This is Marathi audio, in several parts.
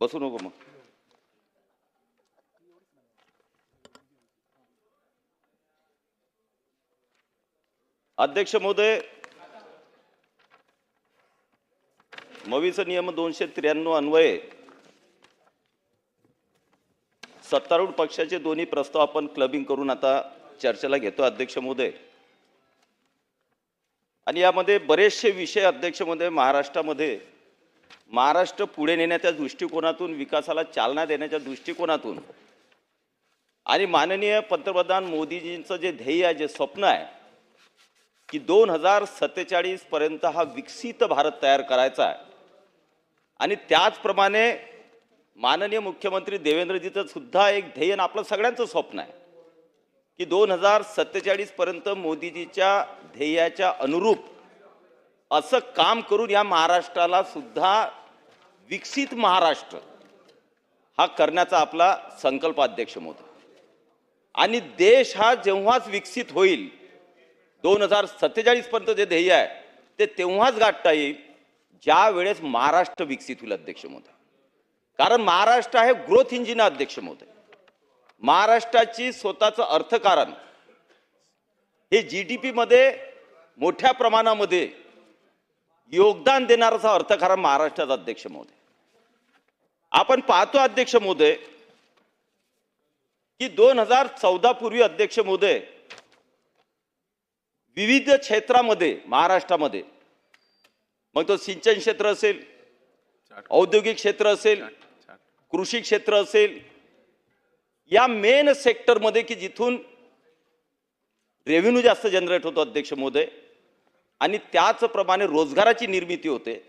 बसू नको मग. अध्यक्ष महोदय, मवीचा नियम 293 अन्वये सत्तारूढ पक्षाचे दोन्ही प्रस्ताव आपण क्लबिंग करून आता चर्चेला घेतो अध्यक्ष महोदय. आणि यामध्ये बरेचसे विषय अध्यक्ष महोदय महाराष्ट्र पुढे नेण्याच्या दृष्टिकोनातून, विकासाला चालना देण्याच्या दृष्टिकोनातून आणि माननीय पंतप्रधान मोदीजींचं जे ध्येय आहे, जे स्वप्न आहे की 2047 पर्यंत हा विकसित भारत तयार करायचा आहे, आणि त्याचप्रमाणे माननीय मुख्यमंत्री देवेंद्रजीचं सुद्धा एक ध्येय आणि आपलं सगळ्यांचं स्वप्न आहे की 2047 पर्यंत मोदीजीच्या ध्येयाच्या अनुरूप असं काम करून या महाराष्ट्राला सुद्धा विकसित महाराष्ट्र हा करण्याचा आपला संकल्प अध्यक्ष महोदय. आणि देश हा जेव्हाच विकसित होईल, 2047 पर्यंत जे ध्येय आहे ते तेव्हाच गाठता येईल ज्या वेळेस महाराष्ट्र विकसित होईल अध्यक्ष महोदय. कारण महाराष्ट्र आहे ग्रोथ इंजिन अध्यक्ष महोदय. महाराष्ट्राची स्वतःचं अर्थकारण हे जीडीपी मध्ये मोठ्या प्रमाणामध्ये योगदान देणारं अर्थकारण महाराष्ट्राचं अध्यक्ष महोदय. आपण पाहतो अध्यक्ष महोदय की 2014 पूर्वी अध्यक्ष महोदय विविध क्षेत्रामध्ये महाराष्ट्रामध्ये, मग तो सिंचन क्षेत्र असेल, औद्योगिक क्षेत्र असेल, कृषी क्षेत्र असेल, या मेन सेक्टरमध्ये की जिथून रेव्हेन्यू जास्त जनरेट होतो अध्यक्ष महोदय, आणि त्याचप्रमाणे रोजगाराची निर्मिती होते.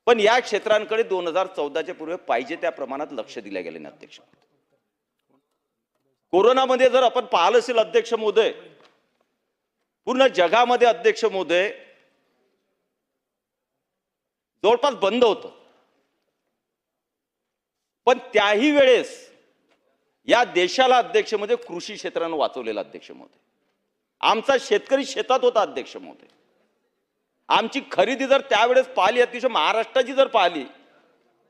पण या क्षेत्रांकडे 2014च्या पूर्वी पाहिजे त्या प्रमाणात लक्ष दिले गेले नाही अध्यक्ष. कोरोनामध्ये जर आपण पाहिलं असेल अध्यक्ष महोदय, पूर्ण जगामध्ये अध्यक्ष महोदय जवळपास बंद होतं, पण त्याही वेळेस या देशाला अध्यक्ष महोदय कृषी क्षेत्रानं वाचवलेलं अध्यक्ष महोदय. आमचा शेतकरी शेतात होता अध्यक्ष महोदय. आमची खरेदी जर त्यावेळेस पाहिली, अतिशय महाराष्ट्राची जर पाहिली,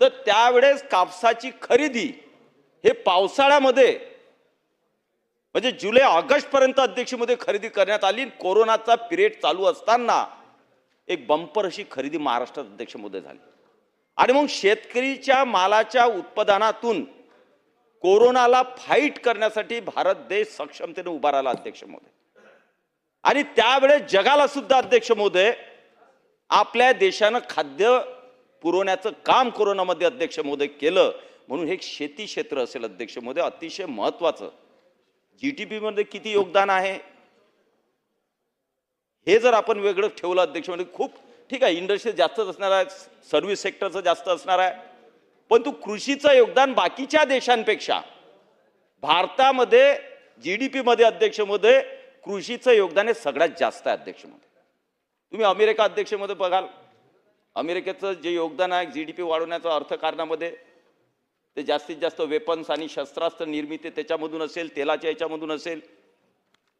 तर त्यावेळेस कापसाची खरेदी हे पावसाळ्यामध्ये म्हणजे जुलै ऑगस्ट पर्यंत अध्यक्ष महोदय खरेदी करण्यात आली. कोरोनाचा पिरियड चालू असताना एक बंपर अशी खरेदी महाराष्ट्रात अध्यक्ष महोदय झाली. आणि मग शेतकरीच्या मालाच्या उत्पादनातून कोरोनाला फाईट करण्यासाठी भारत देश सक्षमतेने उभा राहिला अध्यक्ष महोदय. आणि त्यावेळेस जगाला सुद्धा अध्यक्ष महोदय आपल्या देशानं खाद्य पुरवण्याचं काम कोरोनामध्ये अध्यक्ष महोदय केलं. म्हणून हे शेती क्षेत्र असेल अध्यक्ष महोदय अतिशय महत्वाचं, जीडीपी मध्ये किती योगदान आहे हे जर आपण वेगळं ठेवलं अध्यक्ष महोदय, खूप ठीक आहे, इंडस्ट्री जास्तच असणार आहे, सर्व्हिस सेक्टरचं जास्त असणार आहे, परंतु कृषीचं योगदान बाकीच्या देशांपेक्षा भारतामध्ये जीडीपी मध्ये अध्यक्ष महोदय कृषीचं योगदान हे सगळ्यात जास्त आहे अध्यक्ष महोदय. तुम्ही अमेरिका अध्यक्ष महोदय बघाल, अमेरिकेचं जे योगदान आहे जीडीपी वाढवण्याचं अर्थकारणामध्ये, ते जास्तीत जास्त वेपन्स आणि शस्त्रास्त्र निर्मिती त्याच्यामधून असेल, तेलाच्या याच्यामधून असेल,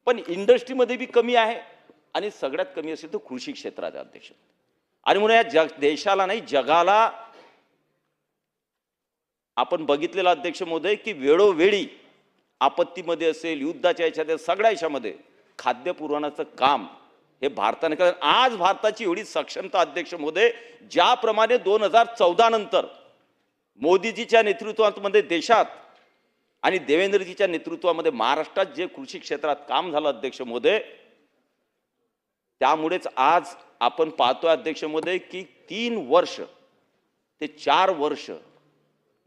पण इंडस्ट्रीमध्ये बी कमी आहे आणि सगळ्यात कमी असेल तर कृषी क्षेत्रात अध्यक्ष. आणि म्हणून या देशाला नाही जगाला आपण बघितलेलं अध्यक्ष महोदय की वेळोवेळी आपत्तीमध्ये असेल, युद्धाच्या याच्यात, सगळ्या याच्यामध्ये खाद्य पुरवण्याचं काम हे भारताने केलं. आज भारताची एवढी सक्षमता अध्यक्ष महोदय, ज्याप्रमाणे 2014 नंतर मोदीजीच्या नेतृत्वामध्ये देशात आणि देवेंद्रजीच्या नेतृत्वामध्ये महाराष्ट्रात जे कृषी क्षेत्रात काम झालं अध्यक्ष महोदय, त्यामुळेच आज आपण पाहतोय अध्यक्ष महोदय की 3 वर्ष ते 4 वर्ष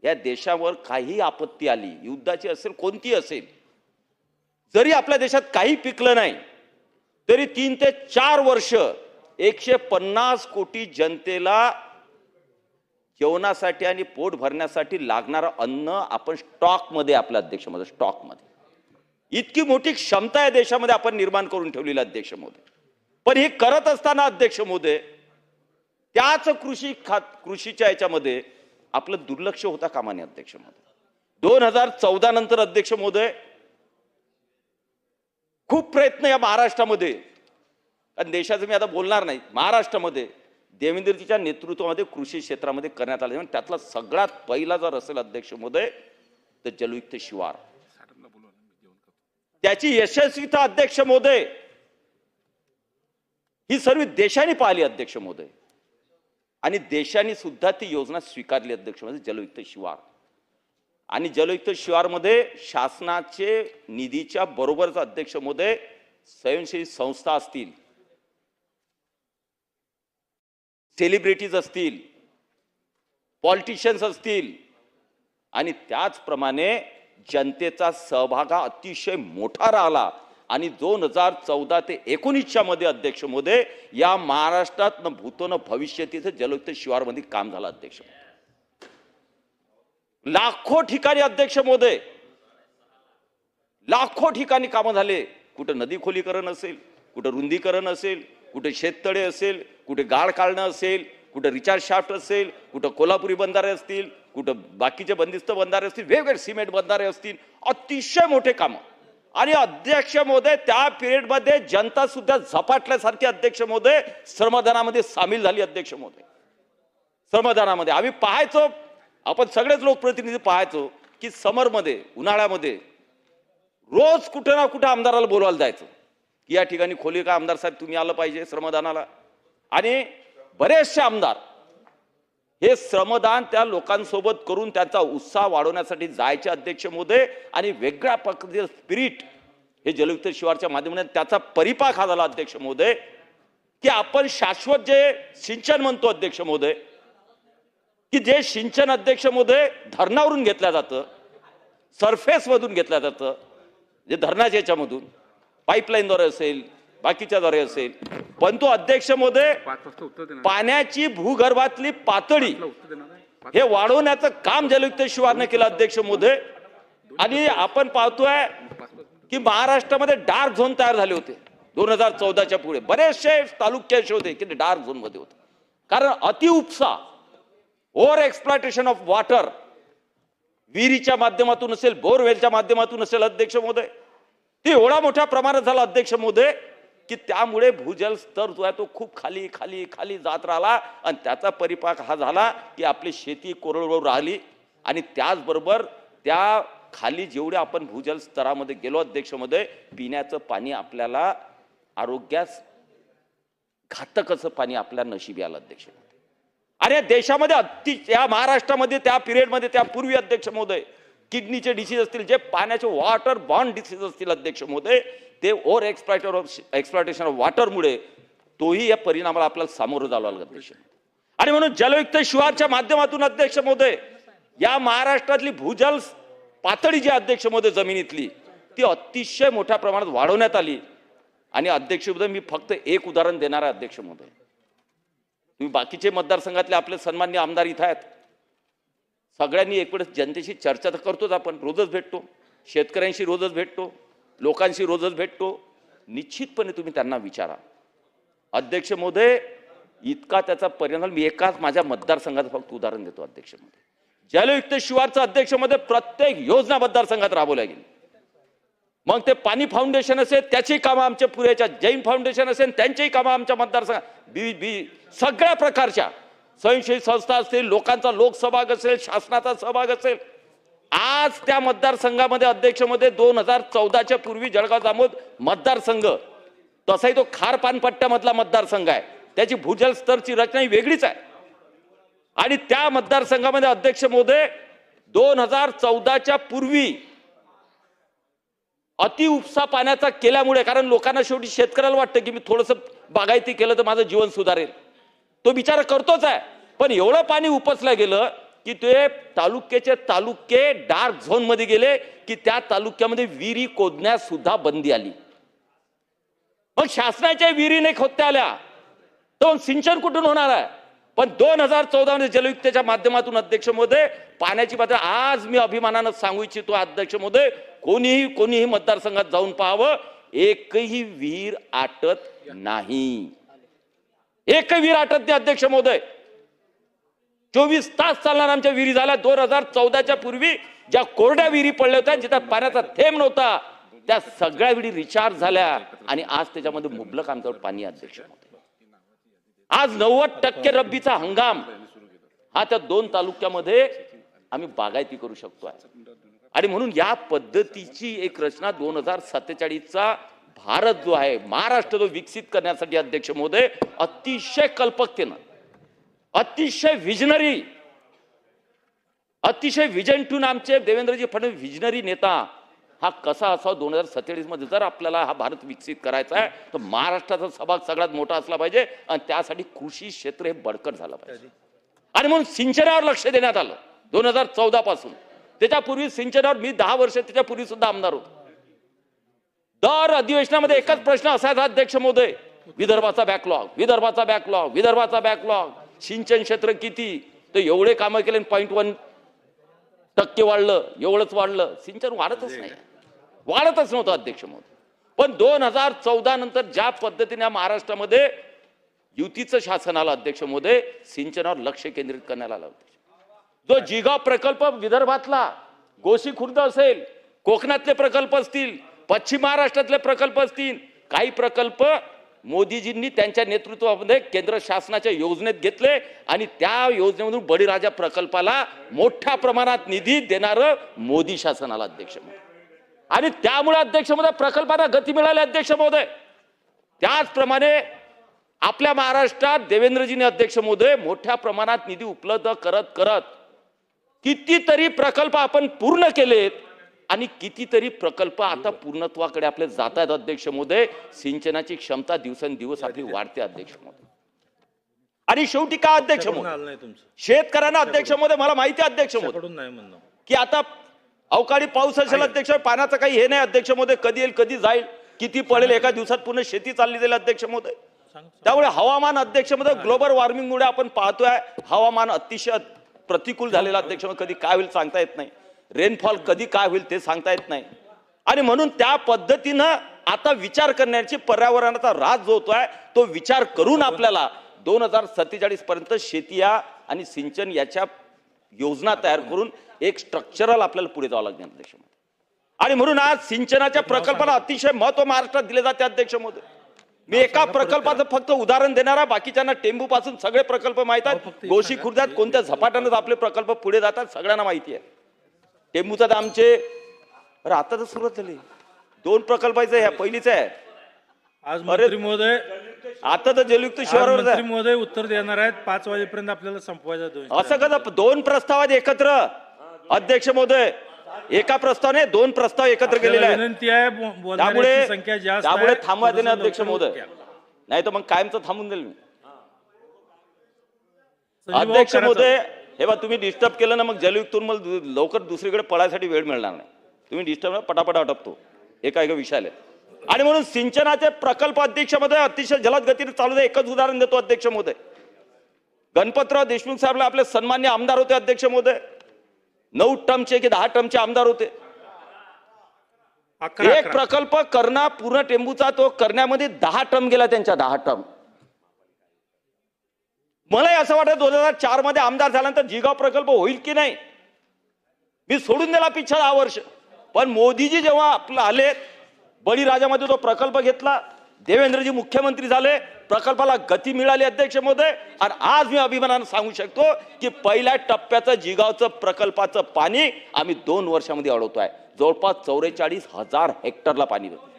या देशावर काही आपत्ती आली, युद्धाची असेल कोणती असेल, जरी आपल्या देशात काही पिकलं नाही तरी 3 ते 4 वर्ष 150 कोटी जनतेला जेवणासाठी आणि पोट भरण्यासाठी लागणारं अन्न आपण स्टॉक मध्ये, आपल्या अध्यक्ष महोदय स्टॉक मध्ये इतकी मोठी क्षमता या देशामध्ये आपण निर्माण करून ठेवलेली अध्यक्ष महोदय. पण हे करत असताना अध्यक्ष महोदय त्याच कृषीच्या याच्यामध्ये आपलं दुर्लक्ष होता कामा नये अध्यक्ष महोदय. 2014 नंतर अध्यक्ष महोदय खूप प्रयत्न या महाराष्ट्रामध्ये, आणि देशाचं मी आता बोलणार नाही, महाराष्ट्रामध्ये देवेंद्रजीच्या नेतृत्वामध्ये कृषी क्षेत्रामध्ये करण्यात आले. त्यातला सगळ्यात पहिला जर असेल अध्यक्ष महोदय तर जलयुक्त शिवार, त्याची यशस्वीता अध्यक्ष महोदय ही सर्व देशांनी पाहिली अध्यक्ष महोदय, आणि देशांनी सुद्धा ती योजना स्वीकारली अध्यक्ष महोदय, जलयुक्त शिवार. आणि जलयुक्त शिवार मध्ये शासनाचे निधीच्या बरोबरच अध्यक्ष महोदय स्वयंसेवी संस्था असतील, सेलिब्रिटीज असतील, पॉलिटिशियन्स असतील, आणि त्याचप्रमाणे जनतेचा सहभाग हा अतिशय मोठा राहिला. आणि 2014 ते 19 मध्ये अध्यक्ष महोदय या महाराष्ट्रात न भूतो न भविष्य तिथे जलयुक्त शिवार मध्ये काम झालं अध्यक्ष. लाखो ठिकाणी अध्यक्ष महोदय, लाखो ठिकाणी कामं झाले. कुठं नदी खोलीकरण असेल, कुठं रुंदीकरण असेल, कुठे शेततळे असेल, कुठे गाळ काढणं असेल, कुठं रिचार्ज शाफ्ट असेल, कुठं कोल्हापुरी बंधारे असतील, कुठं बाकीचे बंदिस्त बंधारे असतील, वेगवेगळे सिमेंट बंधारे असतील, अतिशय मोठे कामं. आणि अध्यक्ष महोदय त्या पिरियड मध्ये जनता सुद्धा झपाटल्यासारखी अध्यक्ष महोदय श्रमदानामध्ये सामील झाली अध्यक्ष महोदय. श्रमदानामध्ये आम्ही पाहायचो, आपण सगळेच लोकप्रतिनिधी पाहायचो की समरमध्ये, उन्हाळ्यामध्ये रोज कुठं ना कुठं आमदाराला बोलवायला जायचं की या ठिकाणी खोली का आमदार साहेब तुम्ही आलं पाहिजे श्रमदानाला. आणि बरेचसे आमदार हे श्रमदान त्या लोकांसोबत करून त्यांचा उत्साह वाढवण्यासाठी जायचे अध्यक्ष महोदय. आणि वेगळ्या प्रकारचे स्पिरिट हे जलयुक्त शिवारच्या माध्यमातून त्याचा परिपाक हा झाला अध्यक्ष महोदय की आपण शाश्वत जे सिंचन म्हणतो अध्यक्ष महोदय, की जे सिंचन अध्यक्ष महोदय धरणावरून घेतलं जातं, सरफेस मधून घेतलं जातं, जे धरणाच्या याच्यामधून पाईपलाईनद्वारे असेल, बाकीच्याद्वारे असेल, पण तो अध्यक्ष महोदय पाण्याची भूगर्भातली पातळी हे वाढवण्याचं काम जलयुक्त शिवारने केलं अध्यक्ष महोदय. आणि आपण पाहतोय की महाराष्ट्रामध्ये डार्क झोन तयार झाले होते 2014च्या पुढे. बरेचसे तालुके असे होते की ते डार्क झोन मध्ये होते, कारण अति उपसा, ओव्हर एक्सप्लॉयटेशन ऑफ वॉटर, विहिरीच्या माध्यमातून असेल, बोरवेलच्या माध्यमातून असेल अध्यक्ष महोदय, ते एवढा मोठ्या प्रमाणात झाला अध्यक्ष महोदय की त्यामुळे भूजल स्तर जो आहे तो खूप खाली खाली खाली जात राहिला. आणि त्याचा परिपाक हा झाला की आपली शेती कोरडवाहू राहिली. आणि त्याचबरोबर त्या खाली जेवढे आपण भूजल स्तरामध्ये गेलो अध्यक्ष महोदय, पिण्याचं पाणी आपल्याला आरोग्यास घातक असं पाणी आपल्या नशिबी आलं अध्यक्ष. अरे देशामध्ये या महाराष्ट्रामध्ये त्या पिरियडमध्ये त्यापूर्वी अध्यक्ष महोदय किडनीचे डिसीज असतील, जे पाण्याचे वॉटर बॉर्न डिसीज असतील अध्यक्ष महोदय, ते ओव्हर एक्सप्लॉयटेशन ऑफ वॉटरमुळे तोही या परिणामाला आपल्याला सामोरं जावं लागलं अध्यक्ष. आणि म्हणून जलयुक्त शिवारच्या माध्यमातून अध्यक्ष महोदय या महाराष्ट्रातली भूजल पातळी जी अध्यक्ष महोदय जमिनीतली ती अतिशय मोठ्या प्रमाणात वाढवण्यात आली. आणि अध्यक्ष महोदय मी फक्त एक उदाहरण देणार आहे अध्यक्ष महोदय. तुम्ही बाकीचे मतदारसंघातले आपले सन्माननीय आमदार इथं आहेत, सगळ्यांनी एकवेळेस जनतेशी चर्चा तर करतोच, आपण रोजच भेटतो, शेतकऱ्यांशी रोजच भेटतो, लोकांशी रोजच भेटतो. निश्चितपणे तुम्ही त्यांना विचारा अध्यक्ष महोदय, इतका त्याचा परिणाम. मी एकाच माझ्या मतदारसंघाचं फक्त उदाहरण देतो अध्यक्ष महोदय. जलयुक्त शिवारचं अध्यक्ष महोदय प्रत्येक योजना मतदारसंघात राबवल्या गेली. मग ते पाणी फाउंडेशन असेल त्याची कामं आमच्या पुऱ्याच्या, जैन फाउंडेशन असेल त्यांचीही कामं आमच्या मतदारसंघात, सगळ्या प्रकारच्या स्वयंसेवी संस्था असतील, लोकांचा लोकसहभाग असेल, शासनाचा सहभाग असेल. आज त्या मतदारसंघामध्ये अध्यक्षमध्ये 2014च्या पूर्वी जळगाव जामोद मतदारसंघ, तसाही तो खार पानपट्ट्यामधला मतदारसंघ आहे, त्याची भूजल स्तरची रचना ही वेगळीच आहे. आणि त्या मतदारसंघामध्ये अध्यक्ष महोदय 2014च्या पूर्वी अति उपसा पाण्याचा केल्यामुळे, कारण लोकांना शेवटी शेतकऱ्याला वाटतं की मी थोडंसं बागायती केलं तर माझं जीवन सुधारेल, तो बिचारा करतोच आहे, पण एवढं पाणी उपसलं गेलं की ते तालुक्याचे तालुके डार्क झोन मध्ये गेले की त्या तालुक्यामध्ये विहिरी खोदण्यास सुद्धा बंदी आली. मग शासनाच्या विहिरी नाही खोदता आल्या तर सिंचन कुठून होणार आहे. पण 2014 मध्ये जलयुक्तच्या माध्यमातून अध्यक्ष महोदय पाण्याची पातळी, आज मी अभिमानानं सांगू इच्छितो अध्यक्ष महोदय, कोणीही मतदारसंघात जाऊन पाहावं, एकही विहीर आटत नाही, एकही विहीर आटत नाही अध्यक्ष महोदय. 24 तास चालणार आमच्या विहिरी झाल्या. 2014च्या पूर्वी ज्या कोरड्या विहिरी पडल्या होत्या, जिथं पाण्याचा थेंब नव्हता, त्या सगळ्या विहिरी रिचार्ज झाल्या आणि आज त्याच्यामध्ये मुबलक आमच्यावर पाणी अध्यक्ष महोदय. आज 90% रब्बीचा हंगाम हा त्या 2 तालुक्यामध्ये आम्ही बागायती करू शकतो आहे. आणि म्हणून या पद्धतीची एक रचना 2047चा भारत जो आहे, महाराष्ट्र जो विकसित करण्यासाठी अध्यक्ष महोदय अतिशय कल्पकतेनं, अतिशय विजनरी, अतिशय विजन टून आमचे देवेंद्रजी फडणवीस विजनरी नेता हा कसा असावा 2047 मध्ये. जर आपल्याला हा भारत विकसित करायचा आहे तर महाराष्ट्राचा सहभाग सगळ्यात मोठा असला पाहिजे आणि त्यासाठी कृषी क्षेत्र हे बळकट झालं पाहिजे. आणि म्हणून सिंचनावर लक्ष देण्यात आलं 2014 पासून. त्याच्यापूर्वी सिंचनावर मी 10 वर्ष त्याच्यापूर्वी सुद्धा आमदार होतो. दर अधिवेशनामध्ये एकच प्रश्न असायचा अध्यक्ष महोदय, विदर्भाचा बॅकलॉग, विदर्भाचा बॅकलॉग, विदर्भाचा बॅकलॉग. सिंचन क्षेत्र किती, तर एवढे कामं केले 0.1% वाढलं, एवढंच वाढलं. सिंचन वाढतच नाही, वाढतच नव्हतं अध्यक्ष महोदय. पण 2014 नंतर ज्या पद्धतीने महाराष्ट्रामध्ये युतीचं शासन आलं अध्यक्ष महोदय, सिंचनावर लक्ष केंद्रित करण्यात आलं होतं. जो जिगाव प्रकल्प विदर्भातला, गोसी खुर्द असेल, कोकणातले प्रकल्प असतील, पश्चिम महाराष्ट्रातले प्रकल्प असतील, काही प्रकल्प मोदीजींनी त्यांच्या नेतृत्वामध्ये केंद्र शासनाच्या योजनेत घेतले आणि त्या योजनेमधून बळीराजा प्रकल्पाला मोठ्या प्रमाणात निधी देणारं मोदी शासन आलं अध्यक्ष महोदय. आणि त्यामुळे अध्यक्ष महोदय प्रकल्पाला गती मिळाली अध्यक्ष महोदय. त्याचप्रमाणे आपल्या महाराष्ट्रात देवेंद्रजीने अध्यक्ष महोदय मोठ्या प्रमाणात निधी उपलब्ध करत करत कितीतरी प्रकल्प आपण पूर्ण केलेत आणि कितीतरी प्रकल्प आता पूर्णत्वाकडे आपले जात आहेत अध्यक्ष महोदय. सिंचनाची क्षमता दिवसेंदिवस आपली वाढते अध्यक्ष महोदय. आणि शेवटी काय अध्यक्ष महोदय, शेतकऱ्यांना अध्यक्ष महोदय मला माहिती आहे अध्यक्ष महोदय की आता अवकाळी पाऊस असेल अध्यक्ष, पाण्याचं काही हे नाही अध्यक्ष महोदय, कधी येईल कधी जाईल, किती पडेल, एका दिवसात पूर्ण शेती चालली जाईल अध्यक्ष महोदय. त्यामुळे हवामान अध्यक्ष महोदय ग्लोबल वॉर्मिंगमुळे आपण पाहतोय हवामान अतिशय प्रतिकूल झालेलं अध्यक्ष महोदय. कधी काय होईल सांगता येत नाही, रेनफॉल कधी काय होईल ते सांगता येत नाही. आणि म्हणून त्या पद्धतीनं आता विचार करण्याची, पर्यावरणाचा ऱ्हास जो होतोय तो विचार करून आपल्याला 2047 पर्यंत शेती आणि सिंचन याच्या योजना तयार करून एक स्ट्रक्चरल आपल्याला पुढे जावं लागणार अध्यक्ष महोदय. आणि म्हणून आज सिंचनाच्या प्रकल्पाला अतिशय महत्व महाराष्ट्रात दिले जाते अध्यक्ष महोदय. मी एका प्रकल्पाचं फक्त उदाहरण देणार आहे, बाकीच्यांना टेंबू पासून सगळे प्रकल्प माहित आहेत. गोशी खुर्दात कोणत्या झपाट्यानं आपले प्रकल्प पुढे जातात सगळ्यांना माहिती आहे. टेंबूचा तर आमचे आता तर सुरुवात झाली, 2 प्रकल्पाचं ह्या पहिलीच आहे. आज मंत्री महोदय, आता तर जलयुक्त शिवारावर मंत्री महोदय उत्तर देणार आहेत. 5 वाजेपर्यंत आपल्याला संपवायचं. असं कसं 2 प्रस्तावात एकत्र अध्यक्ष महोदय, एका प्रस्तावाने 2 प्रस्ताव एकत्र केलेले आहेत. विनंती आहे, बोलण्याची संख्या जास्त आहे, त्यामुळे थांबवा देणे अध्यक्ष महोदय, नाही तर मग कायमचं थांबून देईल मी अध्यक्ष महोदय. हे बा तुम्ही डिस्टर्ब केलं ना, मग जलयुक्तून मला लवकर दुसरीकडे पळायसाठी वेळ मिळणार नाही. तुम्ही डिस्टर्ब पटापट आटपतो एका विषयाला. आणि म्हणून सिंचनाचे प्रकल्प अध्यक्ष महोदय अतिशय जलद गतीने चालू आहे. एकच उदाहरण देतो अध्यक्ष महोदय, गणपतराव देशमुख साहेबला आपले सन्मान्य आमदार होते अध्यक्ष महोदय, 9 टर्मचे की 10 टर्मचे आमदार होते. एक प्रकल्प करणा पूर्ण टेंबूचा, तो करण्यामध्ये 10 टर्म गेला त्यांच्या, 10 टर्म. मलाही असं वाटतं 2004 मध्ये आमदार झाल्यानंतर जिगाव प्रकल्प होईल की नाही, मी सोडून दिला पिछा 10 वर्ष. पण मोदीजी जेव्हा आपलं आले, बळीराजामध्ये तो प्रकल्प घेतला, देवेंद्रजी मुख्यमंत्री झाले, प्रकल्पाला गती मिळाली अध्यक्ष महोदय. आणि आज मी अभिमानाने सांगू शकतो की पहिल्या टप्प्याचं जिगावचं प्रकल्पाचं पाणी आम्ही 2 वर्षामध्ये अडवतोय. जवळपास 44,000 हेक्टरला पाणी देतो.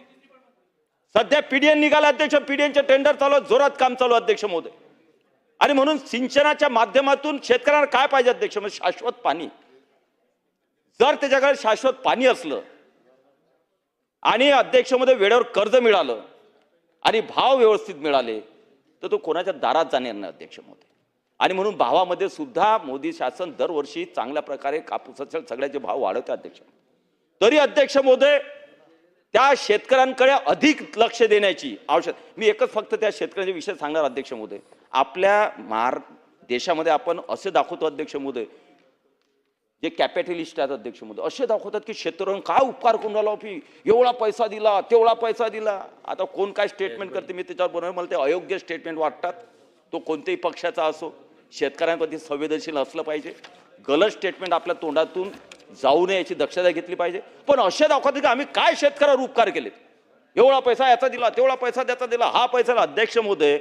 सध्या पीडीएन निघाला अध्यक्ष, पीडीएनचे टेंडर चालू, जोरात काम चालू अध्यक्ष महोदय. आणि म्हणून सिंचनाच्या माध्यमातून शेतकऱ्यांना काय पाहिजे अध्यक्ष महोदय, शाश्वत पाणी. जर त्याच्याकडे शाश्वत पाणी असलं आणि अध्यक्ष महोदय वेळेवर कर्ज मिळालं आणि भाव व्यवस्थित मिळाले तर तो कोणाच्या दारात जाणार नाही अध्यक्ष महोदय. आणि म्हणून भावामध्ये सुद्धा मोदी शासन दरवर्षी चांगल्या प्रकारे कापूसाचे सगळ्याचे भाव वाढवते अध्यक्ष. तरी अध्यक्ष महोदय त्या शेतकऱ्यांकडे अधिक लक्ष देण्याची आवश्यक. मी एकच फक्त त्या शेतकऱ्यांच्या विषय सांगणार अध्यक्ष महोदय. आपल्या देशामध्ये आपण असे दाखवतो अध्यक्ष महोदय, जे कॅपिटलिस्ट आहेत अध्यक्ष महोदय, असे दाखवतात की शेतकऱ्यांना काय उपकार करून राहिला, एवढा पैसा दिला, तेवढा पैसा दिला. आता कोण काय स्टेटमेंट करते मी त्याच्यावर बनवणार, मला ते अयोग्य स्टेटमेंट वाटतात. तो कोणत्याही पक्षाचा असो, शेतकऱ्यांप्रती संवेदनशील असलं पाहिजे. गलत स्टेटमेंट आपल्या तोंडातून जाऊ नये याची दक्षता घेतली पाहिजे. पण असे दाखवतात की आम्ही काय शेतकऱ्यावर उपकार केलेत, एवढा पैसा याचा दिला, तेवढा पैसा त्याचा दिला, हा पैसा. अध्यक्ष महोदय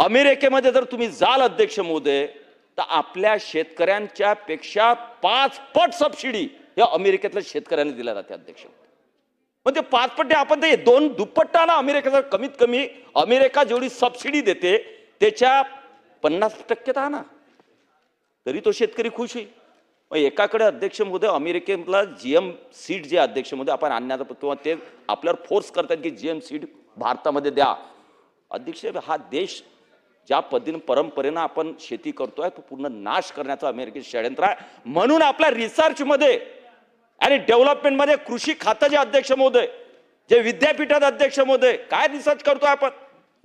अमेरिकेमध्ये जर तुम्ही जाल अध्यक्ष महोदय, तर आपल्या शेतकऱ्यांच्या पेक्षा 5 पट सबसिडी या अमेरिकेतल्या शेतकऱ्यांना दिल्या जाते अध्यक्ष. पण ते 5 पट आपण ते 2 दुप्पटाला अमेरिकेचा कमीत कमी अमेरिका जेवढी सबसिडी देते त्याच्या 50% आणा, तरी तो शेतकरी खुश आहे. मग एकाकडे अध्यक्ष महोदय अमेरिकेला जीएम सीड जे अध्यक्ष महोदय आपण आणण्याचा किंवा ते आपल्यावर फोर्स करतात की जीएम सीड भारतामध्ये द्या. अध्यक्ष, हा देश ज्या पद्धतीने परंपरेनं आपण शेती करतोय तो पूर्ण नाश करण्याचा अमेरिकेचं षडयंत्र आहे. म्हणून आपल्या रिसर्चमध्ये आणि डेव्हलपमेंटमध्ये कृषी खातं जे अध्यक्ष महोदय, जे विद्यापीठात अध्यक्ष महोदय काय रिसर्च करतोय आपण,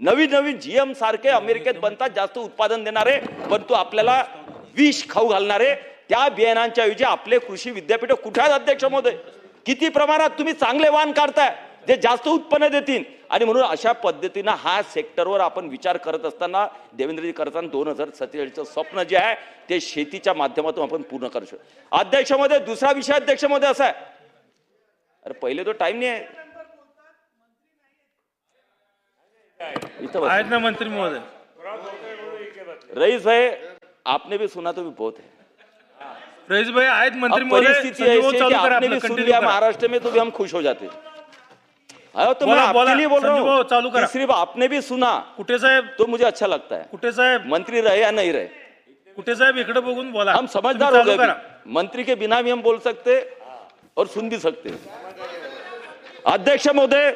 नवीन नवीन जीएम सारखे अमेरिकेत बनतात जास्त उत्पादन देणारे, परंतु आपल्याला विष खाऊ घालणारे त्या बियाणांच्या ऐवजी आपले कृषी विद्यापीठ कुठे आहेत अध्यक्ष महोदय? किती प्रमाणात तुम्ही चांगले वाण काढताय जे जास्त उत्पन्न देतील. आणि म्हणून अशा पद्धतीनं हा सेक्टरवर आपण विचार करत असताना देवेंद्रजी करताना 2047चं स्वप्न जे आहे ते शेतीच्या माध्यमातून आपण पूर्ण करू शकतो. अध्यक्ष महोदय, दुसरा विषय अध्यक्ष महोदय असा आहे, अरे पहिले तो टाइम नाही आहे इथं आहेत ना मंत्री महोदय. रईस भाई, आपने भी सुना तो भी बहुत है. रईस भाई आहेत मंत्री अब महोदय. परिस्थिति संजीव भाऊ ऐसी है चालू कि करा आपने आपलं, भी सुन कंटिन्यू लिया करा. महाराष्ट्र में तो भी हम खुश हो जाते. हाँ, तो मैं बोला, आपके बोला. लिए बोल रहा संजीव भाऊ, चालू हूँ. करा. सिर्फ आपने भी सुना कुठे साहेब, तो मुझे अच्छा लगता है. कुठे साहेब, मंत्री रहे या नहीं रहे, कुठे साहेब इकडे बघून बोला. हम समझदार तुम्ही हो चालू गए. करा. मंत्री के बिना भी हम बोल सकते और सुन भी सकते. अध्यक्ष महोदय,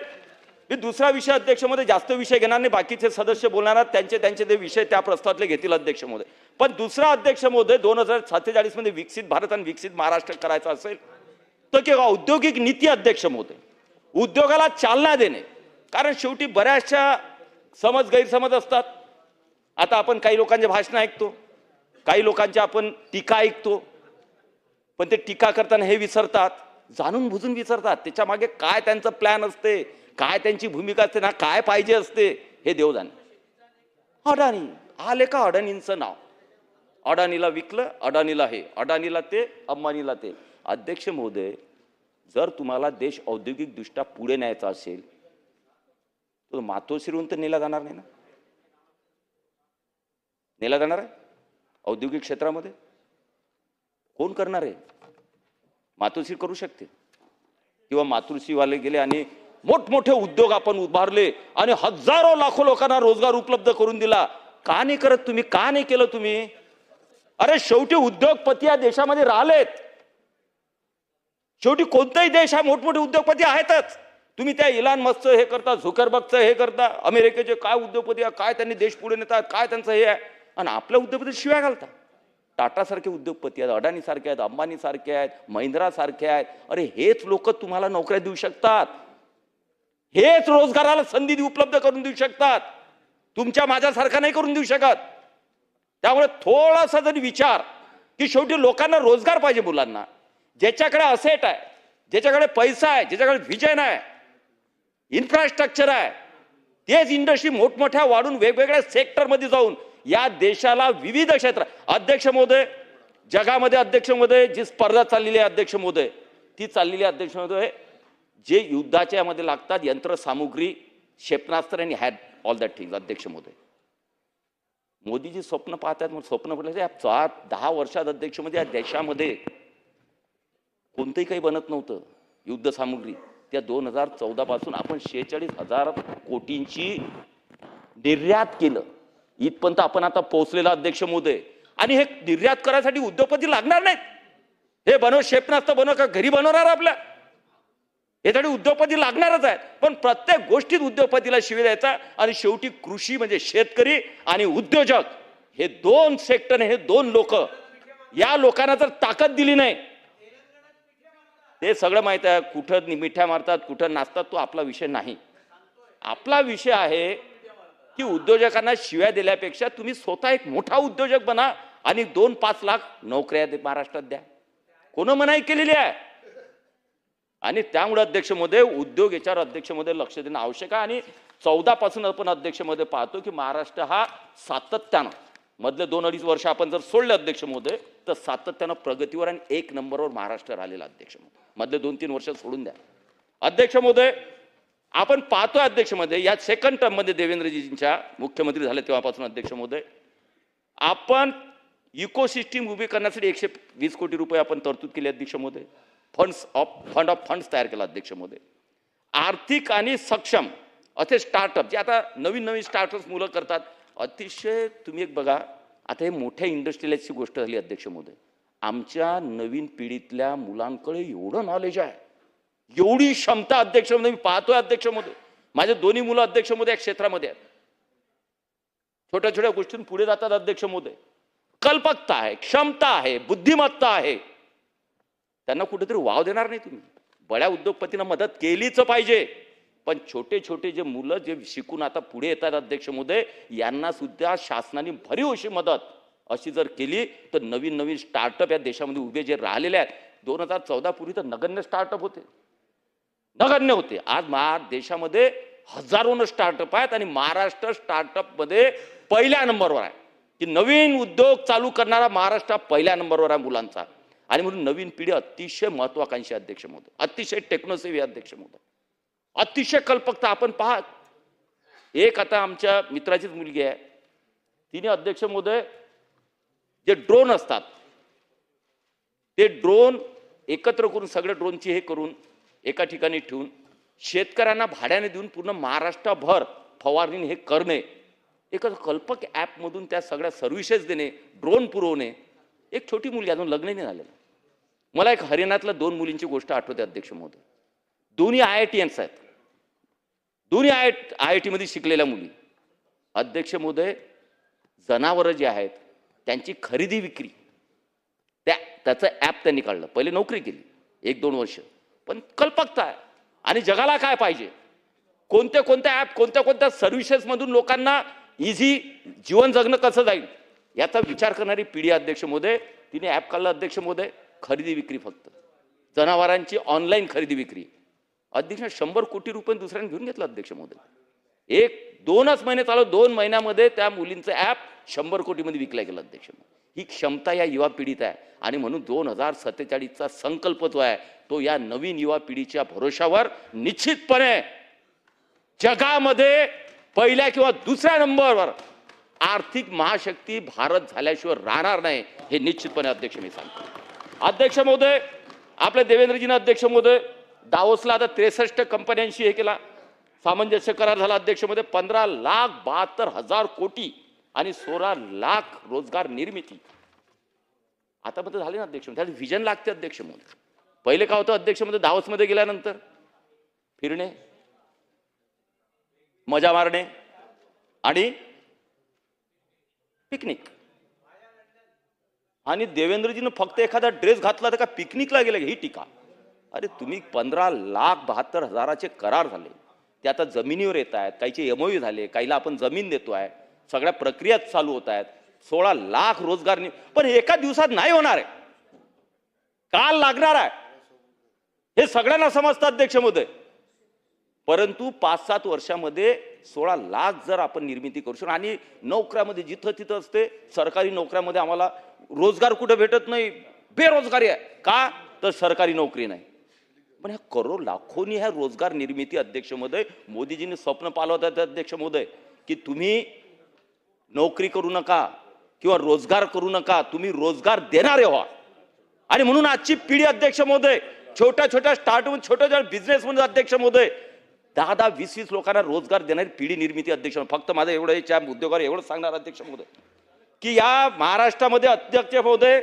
मी दुसरा विषय अध्यक्ष महोदय जास्त विषय घेणार नाही, बाकीचे सदस्य बोलणार आहेत, त्यांचे ते विषय त्या प्रस्तावातले घेतील अध्यक्ष महोदय. पण दुसरा अध्यक्ष महोदय 2047 मध्ये विकसित भारत आणि विकसित महाराष्ट्र करायचा असेल तर की औद्योगिक नीती अध्यक्ष महोदय, उद्योगाला चालना देणे. कारण शेवटी बऱ्याचशा गैरसमज असतात. आता आपण काही लोकांचे भाषण ऐकतो, काही लोकांच्या आपण टीका ऐकतो, पण ते टीका करताना हे विसरतात, जाणून बुजून विसरतात त्याच्या मागे काय त्यांचं प्लॅन असते, काय त्यांची भूमिका असते ना, काय पाहिजे असते हे देव जाणे. अडाणी आले का, अडाणींचं नाव, अडाणीला विकलं, अडाणीला हे, अडाणीला ते, अंबानीला ते. अध्यक्ष महोदय, जर तुम्हाला देश औद्योगिक दृष्ट्या पुढे न्यायचा असेल तर मातोश्रीहून तर नेला जाणार नाही ना. नेला जाणार आहे औद्योगिक क्षेत्रामध्ये कोण करणार आहे? मातोश्री करू शकते, किंवा मातोश्रीवाले गेले आणि मोठमोठे उद्योग आपण उभारले आणि हजारो लाखो लोकांना रोजगार उपलब्ध करून दिला. का नाही करत तुम्ही? का नाही केलं तुम्ही? अरे शेवटी उद्योगपती या देशामध्ये राहिलेत. शेवटी कोणताही देश हा मोठमोठे उद्योगपती आहेतच. तुम्ही त्या इलॉन मस्कचं हे करता, झुकरबर्गचं हे करता, अमेरिकेचे काय उद्योगपती आहे, काय त्यांनी देश पुढे नेतात, काय त्यांचं हे आहे, आणि आपल्या उद्योगपती शिवाय घालता. टाटा सारखे उद्योगपती आहेत, अडाणी सारखे आहेत, अंबानी सारखे आहेत, महिंद्रा सारखे आहेत. अरे हेच लोक तुम्हाला नोकऱ्या देऊ शकतात, हेच रोजगाराला संधी उपलब्ध करून देऊ शकतात, तुमच्या माझ्यासारखा नाही करून देऊ शकत. त्यामुळे थोडासा जरी विचार की शेवटी लोकांना रोजगार पाहिजे, मुलांना, ज्याच्याकडे असेट आहे, ज्याच्याकडे पैसा आहे, ज्याच्याकडे व्हिजन आहे, इन्फ्रास्ट्रक्चर आहे, तेच इंडस्ट्री मोठमोठ्या वाढून वेगवेगळ्या सेक्टरमध्ये जाऊन या देशाला विविध क्षेत्र. अध्यक्ष महोदय, जगामध्ये अध्यक्ष महोदय जी स्पर्धा चाललेली आहे अध्यक्ष महोदय, ती चाललेली आहे अध्यक्ष महोदय, जे युद्धाच्या यामध्ये लागतात, यंत्रसामुग्री, क्षेपणास्त्र आणि हॅड ऑल दॅट थिंग्स. अध्यक्ष महोदय, मोदीजी स्वप्न पाहतात, मग स्वप्न पडलं या 10 वर्षात अध्यक्ष मध्ये या देशामध्ये कोणतंही काही बनत नव्हतं युद्ध सामुग्री. त्या 2014 पासून आपण 46,000 कोटींची निर्यात केलं, इथपर्यंत आपण आता पोहोचलेला अध्यक्ष महोदय. आणि हे निर्यात करायसाठी उद्योगपती लागणार नाहीत. हे बनव, क्षेपणास्त्र बनव का घरी बनवणार आपल्या, यासाठी उद्योगपती लागणारच आहेत. पण प्रत्येक गोष्टीत उद्योगपतीला शिवी द्यायचा. आणि शेवटी कृषी म्हणजे शेतकरी आणि उद्योजक हे 2 सेक्टर, हे 2 लोक, या लोकांना जर ताकद दिली नाही, ते सगळं माहित आहे, कुठं मिठ्या मारतात, कुठं नाचतात, तो आपला विषय नाही. आपला विषय आहे की उद्योजकांना शिव्या दिल्यापेक्षा तुम्ही स्वतः एक मोठा उद्योजक बना आणि 2-5 लाख नोकऱ्या महाराष्ट्रात द्या. कोण मनाई केलेली आहे? आणि त्यामुळे अध्यक्ष महोदय उद्योग याच्यावर अध्यक्ष महोदय लक्ष देणं आवश्यक आहे. आणि 14 पासून आपण अध्यक्ष महोदय पाहतो की महाराष्ट्र हा सातत्यानं मधले 2-2.5 वर्ष आपण जर सोडले अध्यक्ष महोदय तर सातत्यानं प्रगतीवर आणि 1 नंबरवर महाराष्ट्र राहिलेला अध्यक्ष महोदय. मधले 2-3 वर्ष सोडून द्या. अध्यक्ष महोदय, आपण पाहतोय अध्यक्ष महोदय, या सेकंड टर्म मध्ये देवेंद्रजींच्या मुख्यमंत्री झाले तेव्हापासून अध्यक्ष महोदय, आपण इकोसिस्टीम उभी करण्यासाठी 120 कोटी रुपये आपण तरतूद केली अध्यक्ष महोदय. फंड ऑफ फंड्स तयार केला अध्यक्ष महोदय. आर्थिक आणि सक्षम असे स्टार्टअप जे आता नवीन नवीन स्टार्टअप मुलं करतात, अतिशय तुम्ही एक बघा, आता हे मोठ्या इंडस्ट्रियलाइजची गोष्ट झाली अध्यक्ष महोदय. आमच्या नवीन पिढीतल्या मुलांकडे एवढं नॉलेज आहे, एवढी क्षमता अध्यक्ष महोदय मी पाहतोय अध्यक्ष महोदय. माझे दोन्ही मुलं अध्यक्ष महोदय या क्षेत्रामध्ये आहेत, छोट्या छोट्या गोष्टींनी पुढे जातात अध्यक्ष महोदय. कल्पकता आहे, क्षमता आहे, बुद्धिमत्ता आहे, त्यांना कुठेतरी वाव देणार नाही तुम्ही. बड्या उद्योगपतींना मदत केलीच पाहिजे, पण छोटे छोटे जे मुलं जे शिकून आता पुढे येतात अध्यक्ष महोदय, यांना सुद्धा शासनाने भरीव अशी मदत अशी जर केली तर नवीन नवीन स्टार्टअप या देशामध्ये उभे जे राहिलेले आहेत. 2014 पूर्वी तर नगण्य स्टार्टअप होते, नगण्य होते. आज देशामध्ये हजारोनं स्टार्टअप आहेत आणि महाराष्ट्र स्टार्टअप मध्ये पहिल्या नंबरवर आहे, की नवीन उद्योग चालू करणारा महाराष्ट्र पहिल्या नंबरवर आहे मुलांचा. आणि म्हणून नवीन पिढी अतिशय महत्वाकांक्षी अध्यक्ष महोदय, अतिशय टेक्नोसेव्ही अध्यक्ष महोदय, अतिशय कल्पकता. आपण पहा, एक आता आमच्या मित्राचीच मुलगी आहे, तिने अध्यक्ष महोदय जे ड्रोन असतात ते ड्रोन एकत्र करून सगळे ड्रोनची हे करून एका ठिकाणी ठेवून शेतकऱ्यांना भाड्याने देऊन पूर्ण महाराष्ट्रभर फवारणी हे करणे, एक कल्पक ॲपमधून त्या सगळ्या सर्व्हिसेस देणे, ड्रोन पुरवणे. एक छोटी मुलगी अजून लग्न नाही झालेलं. मला एक हरियाणातल्या 2 मुलींची गोष्ट आठवते अध्यक्ष महोदय. दोन्ही IITians आहेत, दोन्ही IIT मध्ये शिकलेल्या मुली. अध्यक्ष महोदय, जनावरं जे आहेत त्यांची खरेदी विक्री त्याचं ॲप त्यांनी काढलं. पहिले नोकरी केली 1-2 वर्ष, पण कल्पकता आहे. आणि जगाला काय पाहिजे, कोणत्या कोणत्या ॲप, कोणत्या कोणत्या सर्व्हिसेस मधून लोकांना इझी जीवन जगणं कसं जाईल याचा विचार करणारी पिढी अध्यक्ष महोदय. तिने ॲप काढलं अध्यक्ष महोदय, खरेदी विक्री, फक्त जनावरांची ऑनलाईन खरेदी विक्री. अध्यक्ष 100 कोटी रुपये दुसऱ्याने घेऊन घेतलं अध्यक्ष महोदय. 1-2च महिने चालू, 2 महिन्यामध्ये त्या मुलींचं ॲप 100 कोटीमध्ये विकलं गेलं अध्यक्ष महोदय. ही क्षमता या युवा पिढीत आहे. आणि म्हणून 2047चा संकल्प जो आहे तो या नवीन युवा पिढीच्या भरोशावर निश्चितपणे जगामध्ये पहिल्या किंवा दुसऱ्या नंबरवर आर्थिक महाशक्ती भारत झाल्याशिवाय राहणार नाही, हे निश्चितपणे अध्यक्ष मी सांगतो. अध्यक्ष महोदय, आपल्या देवेंद्रजीनं अध्यक्ष महोदय दावोसला आता 63 कंपन्यांशी हे केला, सामंजस्य करार झाला अध्यक्ष महोदय. 15,72,000 कोटी आणि 16 लाख रोजगार निर्मिती आतापर्यंत झाले ना अध्यक्ष. त्याला व्हिजन लागते अध्यक्ष महोदय. पहिले काय होतं अध्यक्ष महोदय, दावोसमध्ये गेल्यानंतर फिरणे, मजा मारणे आणि पिकनिक. आणि देवेंद्रजीनं फक्त एखादा ड्रेस घातला तर का पिकनिकला गेले, ही टीका. अरे तुम्ही 15,72,000चे करार झाले, ते आता जमिनीवर येत आहेत, काहीचे MOU झाले, काहीला आपण जमीन देतो आहे, सगळ्या प्रक्रिया चालू होत आहेत. 16 लाख रोजगार पण एका दिवसात नाही होणार आहे, काल लागणार आहे, हे सगळ्यांना समजतं अध्यक्ष महोदय. परंतु 5-7 वर्षामध्ये 16 लाख जर आपण निर्मिती करू शकतो. आणि नोकऱ्यामध्ये जिथं तिथं असते, सरकारी नोकऱ्यामध्ये आम्हाला रोजगार कुठे भेटत नाही, बेरोजगारी आहे. का तर सरकारी नोकरी नाही. पण ह्या करोड लाखोनी ह्या रोजगार निर्मिती अध्यक्ष महोदय, मोदीजींनी स्वप्न पालवतात अध्यक्ष महोदय, की तुम्ही नोकरी करू नका किंवा रोजगार करू नका, तुम्ही रोजगार देणारे व्हा. आणि म्हणून आजची पिढी अध्यक्ष महोदय छोट्या छोट्या स्टार्टअप, छोट्या छोट्या बिझनेस मध्ये अध्यक्ष महोदय 10-20 लोकांना रोजगार देणारी पिढी निर्मिती अध्यक्ष. फक्त माझं एवढं या उद्योगावर एवढं सांगणार अध्यक्ष महोदय, की या महाराष्ट्रामध्ये अध्यक्ष महोदय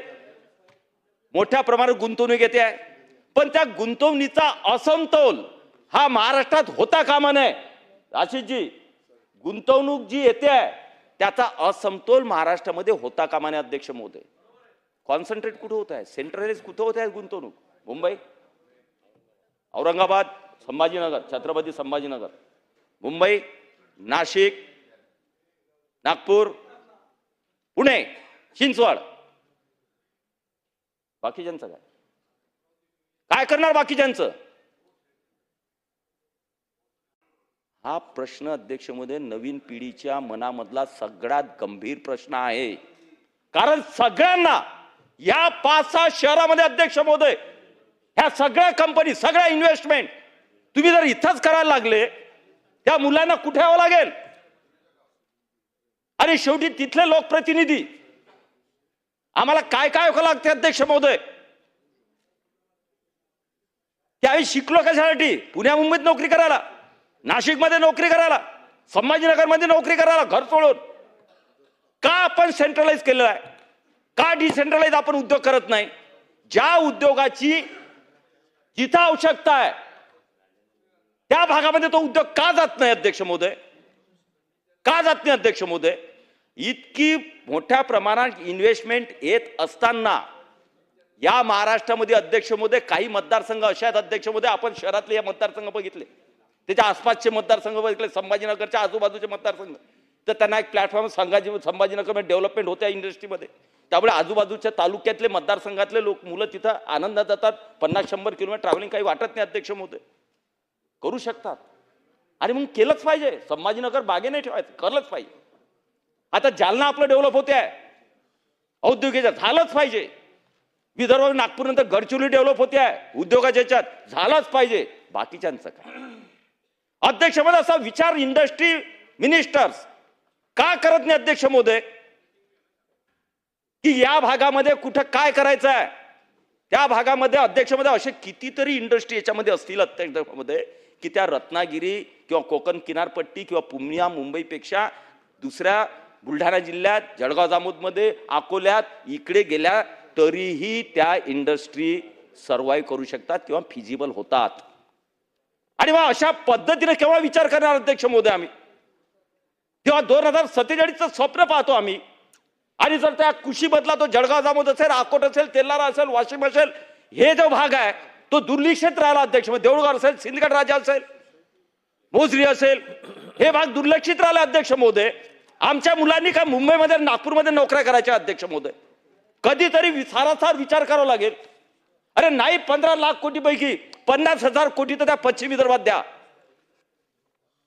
मोठ्या प्रमाणात गुंतवणूक येते आहे, पण त्या गुंतवणुकीचा असमतोल हा महाराष्ट्रात होता कामा नये. आशिषजी, गुंतवणूक जी येते आहे त्याचा असमतोल महाराष्ट्रामध्ये होता कामा नये अध्यक्ष महोदय. कॉन्सन्ट्रेट कुठं होत आहे, सेंट्रलाइज कुठं होत आहे गुंतवणूक? मुंबई, औरंगाबाद, संभाजीनगर, छत्रपती संभाजीनगर, मुंबई, नाशिक, नागपूर, पुणे, चिंचवड. बाकीच्यांचं काय, काय करणार बाकीच्यांचं? हा प्रश्न अध्यक्ष महोदय नवीन पिढीच्या मनामधला सगळ्यात गंभीर प्रश्न आहे. कारण सगळ्यांना या 5-6 शहरामध्ये अध्यक्ष महोदय ह्या सगळ्या कंपनी, सगळ्या इन्व्हेस्टमेंट तुम्ही जर इथंच करायला लागले त्या मुलांना कुठे यावं लागेल? आणि शेवटी तिथले लोकप्रतिनिधी आम्हाला काय काय लागते अध्यक्ष महोदय? त्यावेळी शिकलो कशासाठी? पुण्या मुंबईत नोकरी करायला, नाशिकमध्ये नोकरी करायला, संभाजीनगरमध्ये नोकरी करायला, घर सोडून. का आपण सेंट्रलाइज केलेलं आहे? का डिसेंट्रलाइज आपण उद्योग करत नाही? ज्या उद्योगाची जिथं आवश्यकता आहे त्या भागामध्ये तो उद्योग का जात नाही अध्यक्ष महोदय? का जात नाही अध्यक्ष महोदय? इतकी मोठ्या प्रमाणात इन्व्हेस्टमेंट येत असताना या महाराष्ट्रामध्ये अध्यक्ष महोदय काही मतदारसंघ असे आहेत अध्यक्ष महोदय, आपण शहरातले या मतदारसंघ बघितले, त्याच्या आसपासचे मतदारसंघ बघितले, संभाजीनगरच्या आजूबाजूचे मतदारसंघ, तर त्यांना एक प्लॅटफॉर्म संभाजीनगरमध्ये डेव्हलपमेंट होत्या इंडस्ट्रीमध्ये, त्यामुळे आजूबाजूच्या तालुक्यातले मतदारसंघातले लोक मुलं तिथं आनंदात जातात. 50-100 किलोमीटर ट्रॅव्हलिंग काही वाटत नाही अध्यक्ष महोदय, करू शकतात. आणि मग केलंच पाहिजे. संभाजीनगर बागे नाही ठेवायचं, करलंच पाहिजे. आता जालना आपलं डेव्हलप होते आहे औद्योगिक, झालंच पाहिजे. विदर्भ नागपूर नंतर गडचिरोली डेव्हलप होते आहे उद्योगाच्या याच्यात, झालंच पाहिजे. बाकीच्यांचं काय अध्यक्ष महोदय? असा विचार इंडस्ट्री मिनिस्टर्स का करत नाही अध्यक्ष महोदय? की या भागामध्ये कुठं काय करायचं आहे त्या भागामध्ये अध्यक्ष महोदय असे कितीतरी इंडस्ट्री याच्यामध्ये असतील अध्यक्ष महोदय की त्या रत्नागिरी किंवा कोकण किनारपट्टी किंवा पुण्या मुंबईपेक्षा दुसऱ्या बुलढाणा जिल्ह्यात, जळगाव जामोदमध्ये, अकोल्यात इकडे गेल्या तरीही त्या इंडस्ट्री सर्वाइव्ह करू शकतात किंवा फिजिबल होतात. आणि मग अशा पद्धतीने केव्हा विचार करणार अध्यक्ष महोदय आम्ही? तेव्हा 2047चं स्वप्न पाहतो आम्ही. आणि जर त्या कृषी बदला तो जळगाव जामोद असेल, अकोट असेल, तेलारा असेल, वाशिम असेल, हे जो भाग आहे तो दुर्लक्षित राहिला अध्यक्ष महोदय. देऊळगाव असेल, सिंदखेड राजा असेल, मोजरी असेल, हे भाग दुर्लक्षित राहिला अध्यक्ष महोदय. आमच्या मुलांनी काय मुंबईमध्ये नागपूरमध्ये नोकऱ्या करायच्या अध्यक्ष महोदय? कधीतरी सारासार विचार करावा लागेल. अरे नाही, 15 लाख कोटी पैकी 50,000 कोटी तर त्या पश्चिम विदर्भात द्या.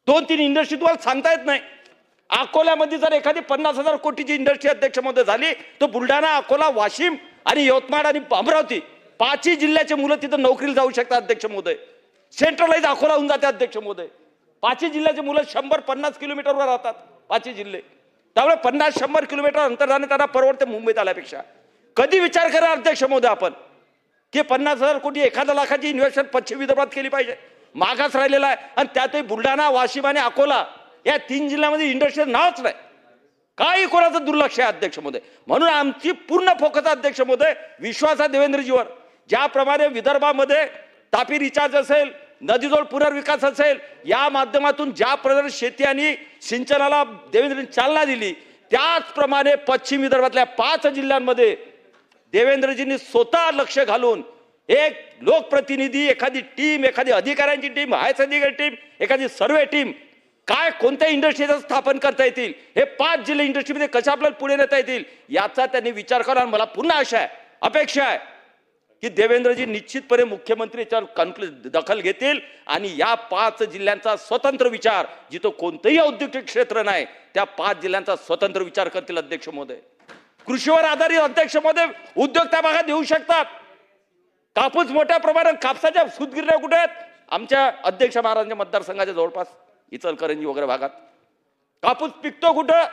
2-3 इंडस्ट्री तुम्हाला सांगता येत नाही. अकोल्यामध्ये जर एखादी 50,000 कोटीची इंडस्ट्री अध्यक्ष महोदय झाली तर बुलढाणा, अकोला, वाशिम आणि यवतमाळ आणि अमरावती 5ही जिल्ह्याचे मुलं तिथं नोकरीला जाऊ शकतात अध्यक्ष महोदय. सेंट्रलाइज अकोला होऊन जाते अध्यक्ष महोदय. 5ही जिल्ह्याचे मुलं 100-50 किलोमीटरवर राहतात 5ही जिल्हे, त्यामुळे 50-100 किलोमीटर अंतर जाणे त्यांना परवडते मुंबईत आल्यापेक्षा. कधी विचार करा अध्यक्ष महोदय आपण की 50,000 कोटी 1 लाखाची इन्व्हेस्टमेंट पश्चिम विदर्भात केली पाहिजे? मागास राहिलेला आहे. आणि त्यातही बुलढाणा, वाशिम आणि अकोला या 3 जिल्ह्यामध्ये इंडस्ट्रीयल नावच नाही. काही कोणाचं दुर्लक्ष आहे अध्यक्ष महोदय. म्हणून आमची पूर्ण फोकस अध्यक्ष महोदय विश्वास आहे देवेंद्रजीवर. ज्याप्रमाणे विदर्भामध्ये तापी रिचार्ज असेल, नदीजोड पुनर्विकास असेल, या माध्यमातून ज्या प्रकारे शेती आणि सिंचनाला देवेंद्रजींनी चालना दिली, त्याचप्रमाणे पश्चिम विदर्भातल्या 5 जिल्ह्यांमध्ये देवेंद्रजींनी स्वतः लक्ष घालून एक लोकप्रतिनिधी, एखादी टीम, एखादी अधिकाऱ्यांची टीम, हायस अधिकारी टीम, एखादी सर्वे टीम, काय कोणत्या इंडस्ट्रीचं स्थापन करता येतील, हे 5 जिल्हे इंडस्ट्रीमध्ये कशा आपल्याला पुढे नेता येतील याचा त्यांनी विचार करा. मला पुन्हा आशा आहे, अपेक्षा आहे की देवेंद्रजी निश्चितपणे मुख्यमंत्री याच्यावर दखल घेतील आणि या 5 जिल्ह्यांचा स्वतंत्र विचार, जिथं कोणतंही औद्योगिक क्षेत्र नाही, त्या 5 जिल्ह्यांचा स्वतंत्र विचार करतील अध्यक्ष महोदय. कृषीवर आधारित अध्यक्ष महोदय उद्योग त्या भागात येऊ शकतात. कापूस मोठ्या प्रमाणात, कापसाच्या सूतगिरण्या कुठे आहेत? आमच्या अध्यक्ष महाराजांच्या मतदारसंघाच्या जवळपास इचलकरंजी वगैरे भागात. कापूस पिकतो कुठं?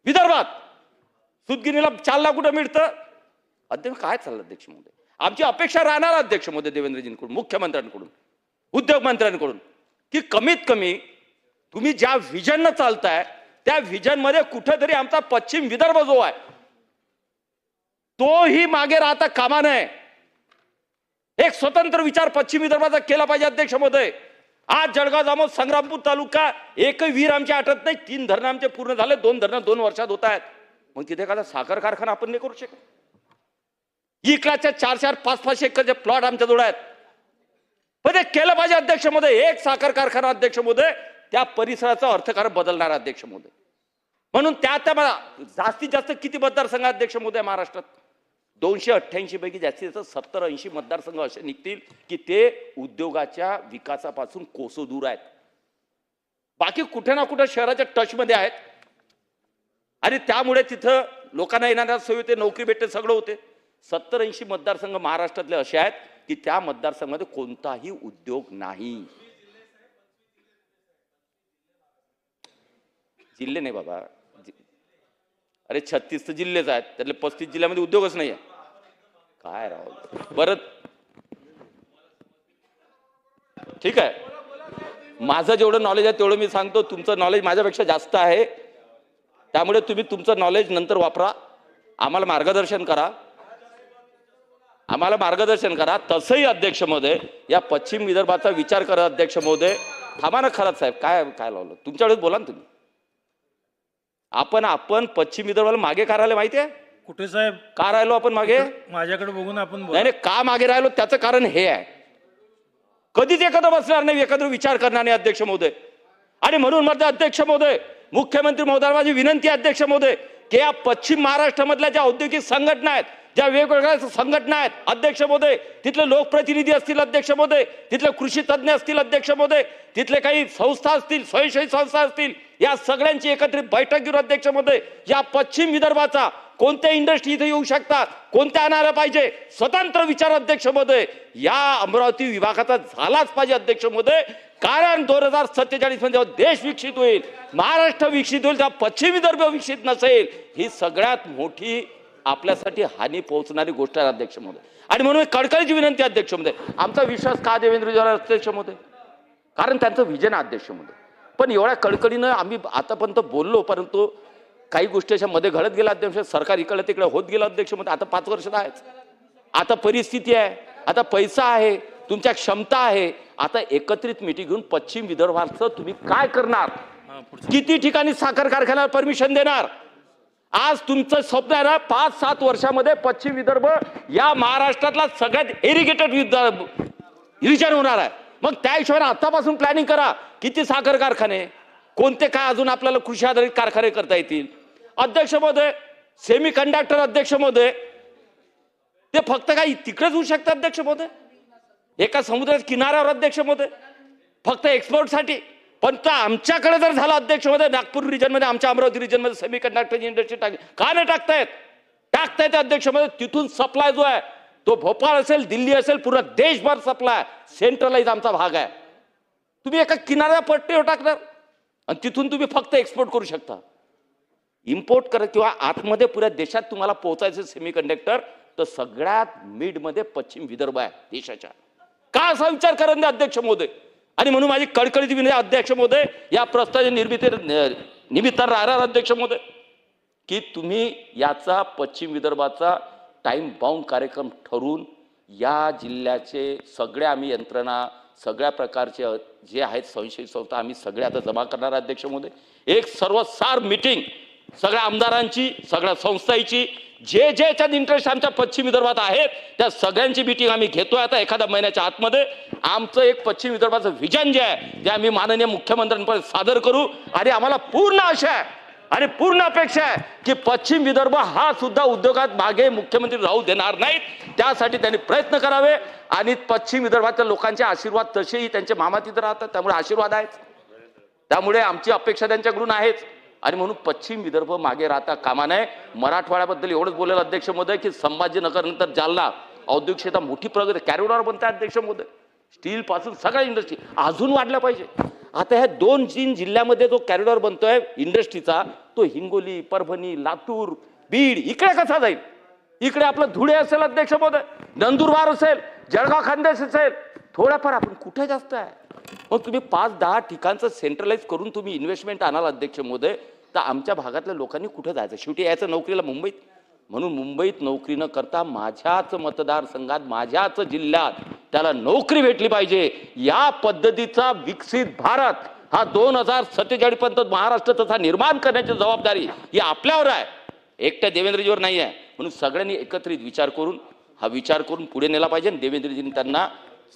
विदर्भात. सूतगिरणीला चालना कुठं मिळतं? अध्यक्ष काय चाललं अध्यक्ष महोदय? आमची अपेक्षा राहणार अध्यक्ष महोदय देवेंद्रजींकडून, मुख्यमंत्र्यांकडून, उद्योग मंत्र्यांकडून की कमीत कमी तुम्ही ज्या व्हिजननं चालताय त्या व्हिजन मध्ये कुठेतरी आमचा पश्चिम विदर्भ जो आहे तोही मागे राहता कामा नये. एक स्वतंत्र विचार पश्चिम विदर्भाचा केला पाहिजे अध्यक्ष महोदय. आज जळगाव जामोद संग्रामपूर तालुका एकही विहीर आमच्या आटत नाही. 3 धरणं आमचे पूर्ण झाले, 2 धरणं 2 वर्षात होत आहेत. मग तिथे एखादा साखर कारखाना आपण नाही करू शकत? इकलाच्या 4-4, 5-5 एकरचे प्लॉट आमच्या जवळ आहेत, पण ते केलं पाहिजे अध्यक्ष महोदय. एक साखर कारखाना अध्यक्ष महोदय त्या परिसराचा अर्थकारण बदलणार अध्यक्ष महोदय. म्हणून त्या जास्तीत जास्त किती मतदारसंघ अध्यक्ष महोदय महाराष्ट्रात? 288 पैकी जास्तीत जास्त 70-80 मतदारसंघ असे निघतील की ते उद्योगाच्या विकासापासून कोसो दूर आहेत. बाकी कुठे ना कुठे शहराच्या टचमध्ये आहेत आणि त्यामुळे तिथं लोकांना येणाऱ्या सोयी होते, नोकरी भेटते, सगळं होते. 70-80 मतदारसंघ महाराष्ट्रातले असे आहेत की त्या मतदारसंघामध्ये कोणताही उद्योग नाही. जिल्हे नाही बाबा, अरे 36 तर जिल्हेच आहेत, त्यातले 35 जिल्ह्यामध्ये उद्योगच नाही आहे. काय राव बरं, ठीक आहे, माझं जेवढं नॉलेज आहे तेवढं मी सांगतो. तुमचं नॉलेज माझ्यापेक्षा जास्त आहे, त्यामुळे तुम्ही तुमचं नॉलेज नंतर वापरा, आम्हाला मार्गदर्शन करा, आम्हाला मार्गदर्शन करा. तसंही अध्यक्ष महोदय, या पश्चिम विदर्भाचा विचार करा अध्यक्ष महोदय. थांबा ना खरंच साहेब, काय काय लावलं तुमच्याकडेच बोला ना तुम्ही. आपण पश्चिम विदर्भाला मागे का राहिले माहिती आहे? कुठे साहेब? का राहिलो आपण मागे? माझ्याकडे बघून आपण बोला. नाही नाही, का मागे राहिलो त्याचं कारण हे आहे, कधीच एकत्र बसणार नाही, एकत्र विचार करणार नाही अध्यक्ष महोदय. आणि म्हणून माझं अध्यक्ष महोदय, मुख्यमंत्री महोदय, माझी विनंती आहे अध्यक्ष महोदय, की या पश्चिम महाराष्ट्रामधल्या ज्या औद्योगिक संघटना आहेत, ज्या वेगवेगळ्या संघटना आहेत अध्यक्ष महोदय, तिथले लोकप्रतिनिधी असतील अध्यक्ष महोदय, तिथले कृषी तज्ज्ञ असतील अध्यक्ष महोदय, तिथले काही संस्था असतील, स्वयंसेवी संस्था असतील, या सगळ्यांची एकत्रित बैठक घेऊन अध्यक्ष महोदय, या पश्चिम विदर्भाचा कोणत्या इंडस्ट्री इथे येऊ शकतात, कोणत्या आणायला पाहिजे, स्वतंत्र विचार अध्यक्ष महोदय या अमरावती विभागाचा झालाच पाहिजे अध्यक्ष महोदय. कारण 2047 मध्ये देश विकसित होईल, महाराष्ट्र विकसित होईल, तेव्हा पश्चिम विदर्भ विकसित नसेल, ही सगळ्यात मोठी आपल्यासाठी हानी पोहोचणारी गोष्ट आहे अध्यक्ष महोदय. आणि म्हणून कळकळीची विनंती अध्यक्ष महोदय, आमचा विश्वास का देवेंद्रजीवर अध्यक्ष महोदय? कारण त्यांचं विजन अध्यक्ष महोदय. पण एवढ्या कळकळीनं आम्ही आतापर्यंत बोललो, परंतु काही गोष्टी अशा मध्ये घडत गेल्या अध्यक्ष, सरकार इकडे तिकडे होत गेलं अध्यक्ष महोदय. आता 5 वर्ष आहेच, आता परिस्थिती आहे, आता पैसा आहे, तुमच्या क्षमता आहे, आता एकत्रित मिटिंग घेऊन पश्चिम विदर्भाचं तुम्ही काय करणार, किती ठिकाणी साखर कारखान्याला परमिशन देणार? आज तुमचं स्वप्न आहे ना, 5-7 वर्षामध्ये पश्चिम विदर्भ या महाराष्ट्रातला सगळ्यात इरिगेटेड रिजन होणार आहे. मग त्या हिशोबाने आतापासून प्लॅनिंग करा, किती साखर कारखाने, कोणते काय अजून आपल्याला कृषी आधारित कारखाने करता येतील अध्यक्ष महोदय. सेमी कंडक्टर अध्यक्ष महोदय, ते फक्त काही तिकडेच होऊ शकतात अध्यक्ष महोदय, एका समुद्राच्या किनाऱ्यावर अध्यक्ष महोदय, फक्त एक्सपोर्टसाठी. पण तो आमच्याकडे जर झाला अध्यक्ष महोदय, नागपूर रिजन मध्ये, आमच्या अमरावती रिजन मध्ये सेमी कंडक्टरची इंडस्ट्री का नाही टाकतायत अध्यक्ष महोदय. तिथून सप्लाय जो आहे तो भोपाळ असेल, दिल्ली असेल, पूर्ण देशभर सप्लाय सेंट्रलाइज आमचा भाग आहे. तुम्ही एका किनाऱ्या पट्टीवर टाकणार आणि तिथून तुम्ही फक्त एक्सपोर्ट करू शकता. इम्पोर्ट करत किंवा आतमध्ये पुऱ्या देशात तुम्हाला पोहोचायचं सेमी कंडक्टर, तर सगळ्यात मिड मध्ये पश्चिम विदर्भ आहे देशाच्या. का असा विचार करत नाही अध्यक्ष महोदय? आणि म्हणून माझी कळकळीची विनंती अध्यक्ष महोदय, या प्रस्तावाच्या निमित्तानं राहणार अध्यक्ष महोदय, की तुम्ही याचा पश्चिम विदर्भाचा टाइम बाउंड कार्यक्रम ठरवून या जिल्ह्याचे सगळे आम्ही यंत्रणा, सगळ्या प्रकारचे जे आहेत संशयित संस्था आम्ही सगळे आता जमा करणार अध्यक्ष महोदय. एक सर्वसार मीटिंग सगळ्या आमदारांची, सगळ्या संस्थांची, जे जे याच्यात इंटरेस्ट आमच्या पश्चिम विदर्भात आहेत त्या सगळ्यांची मीटिंग आम्ही घेतोय आता एखाद्या महिन्याच्या आतमध्ये. आमचं एक पश्चिम विदर्भाचं विजन जे आहे ते आम्ही माननीय मुख्यमंत्र्यांपर्यंत सादर करू. आणि आम्हाला पूर्ण आशा आहे आणि पूर्ण अपेक्षा आहे की पश्चिम विदर्भ हा सुद्धा उद्योगात मागे मुख्यमंत्री राहू देणार नाहीत. त्यासाठी त्यांनी प्रयत्न करावे. आणि पश्चिम विदर्भातल्या लोकांचे आशीर्वाद तसेही त्यांचे मामा तिथे राहतात, त्यामुळे आशीर्वाद आहेत, त्यामुळे आमची अपेक्षा त्यांच्याकडून आहेच. आणि म्हणून पश्चिम विदर्भ मागे राहता कामा नये. मराठवाड्याबद्दल एवढंच बोलेल अध्यक्ष महोदय, की संभाजीनगर नंतर जालना औद्योगिक क्षेत्रात मोठी प्रगती, कॅरिडॉर बनते अध्यक्ष महोदय, स्टील पासून सगळ्या इंडस्ट्री अजून वाढल्या पाहिजे. आता ह्या 2-3 जिल्ह्यामध्ये जो कॅरिडॉर बनतोय इंडस्ट्रीचा, तो हिंगोली, परभणी, लातूर, बीड इकडे कसा जाईल? इकडे आपलं धुळे असेल अध्यक्ष महोदय, नंदुरबार असेल, जळगाव खान्देश असेल, थोड्याफार आपण कुठे जास्त आहे. मग तुम्ही 5-10 ठिकाणचं सेंट्रलाइज करून तुम्ही इन्व्हेस्टमेंट आणाल अध्यक्ष महोदय, तर आमच्या भागातल्या लोकांनी कुठे जायचं? शेवटी यायचं नोकरीला मुंबईत. म्हणून मुंबईत नोकरी न करता माझ्याच मतदारसंघात, माझ्याच जिल्ह्यात त्याला नोकरी भेटली पाहिजे. या पद्धतीचा विकसित भारत हा 2047 पर्यंत महाराष्ट्र तसा निर्माण करण्याची जबाबदारी ही आपल्यावर आहे, एकट्या देवेंद्रजीवर नाही आहे. म्हणून सगळ्यांनी एकत्रित विचार करून हा विचार करून पुढे नेला पाहिजे. देवेंद्रजींनी त्यांना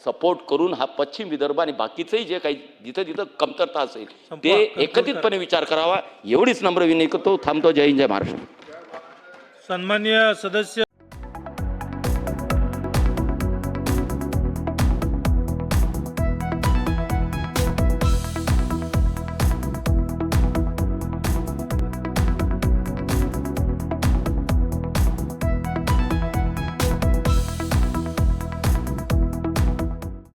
सपोर्ट करून हा पश्चिम विदर्भ आणि बाकीचंही जे काही जिथं जिथं कमतरता असेल ते एकत्रितपणे विचार करावा, एवढीच नम्र विनंती करतो. थांबतो. जय हिंद, जय महाराष्ट्र. सन्माननीय सदस्य